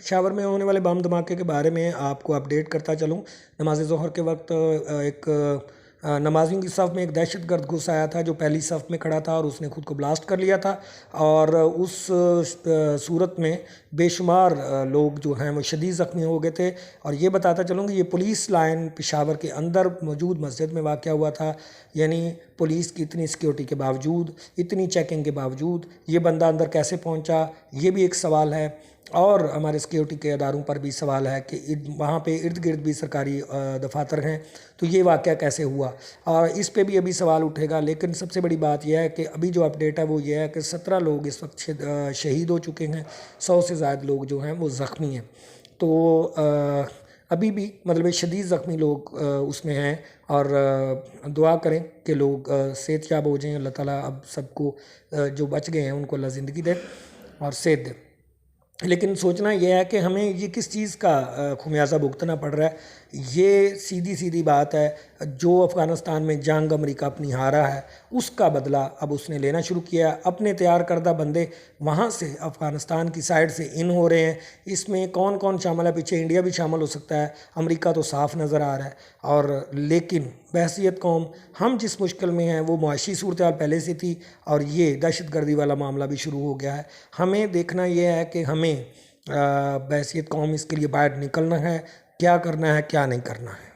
پشاور میں ہونے والے بم دھماکے کے بارے میں آپ کو اپڈیٹ کرتا چلوں۔ نماز ظہر کے وقت ایک نمازیوں کی صف میں ایک دہشت گرد گھس آیا تھا جو پہلی صف میں کھڑا تھا اور اس نے خود کو بلاسٹ کر لیا تھا، اور اس صورت میں بے شمار لوگ جو ہیں وہ شدید زخمی ہو گئے تھے۔ اور یہ بتاتا چلوں کہ یہ پولیس لائن پشاور کے اندر موجود مسجد میں واقع ہوا تھا، یعنی پولیس کی اتنی سیکیورٹی کے باوجود، اتنی چیکنگ کے باوجود یہ بندہ اندر کیسے پہنچا، یہ بھی ایک سوال ہے۔ اور ہمارے سیکیورٹی کے اداروں پر بھی سوال ہے کہ وہاں پہ ارد گرد بھی سرکاری دفاتر ہیں، تو یہ واقعہ کیسے ہوا، اور اس پہ بھی ابھی سوال اٹھے گا۔ لیکن سب سے بڑی بات یہ ہے کہ ابھی جو اپڈیٹ ہے وہ یہ ہے کہ 17 لوگ اس وقت شہید ہو چکے ہیں، 100 سے زائد لوگ جو ہیں وہ زخمی ہیں۔ تو ابھی بھی مطلب شدید زخمی لوگ اس میں ہیں، اور دعا کریں کہ لوگ صحت یاب ہو جائیں۔ اللہ تعالیٰ اب سب کو جو بچ گئے ہیں ان کو اللہ زندگی دے اور صحت دے۔ لیکن سوچنا یہ ہے کہ ہمیں یہ کس چیز کا خمیازہ بھگتنا پڑ رہا ہے۔ یہ سیدھی بات ہے، جو افغانستان میں جنگ امریکہ اپنی ہارا ہے اس کا بدلہ اب اس نے لینا شروع کیا ہے۔ اپنے تیار کردہ بندے وہاں سے افغانستان کی سائڈ سے ان ہو رہے ہیں۔ اس میں کون کون شامل ہے؟ پیچھے انڈیا بھی شامل ہو سکتا ہے، امریکہ تو صاف نظر آ رہا ہے۔ اور لیکن بحیثیت قوم ہم جس مشکل میں ہیں وہ معاشی صورتحال پہلے سے تھی، اور یہ دہشت گردی والا معاملہ بھی شروع ہو گیا ہے۔ ہمیں دیکھنا یہ ہے کہ ہمیں بحیثیت قوم اس کے لیے باہر نکلنا ہے، کیا کرنا ہے کیا نہیں کرنا ہے۔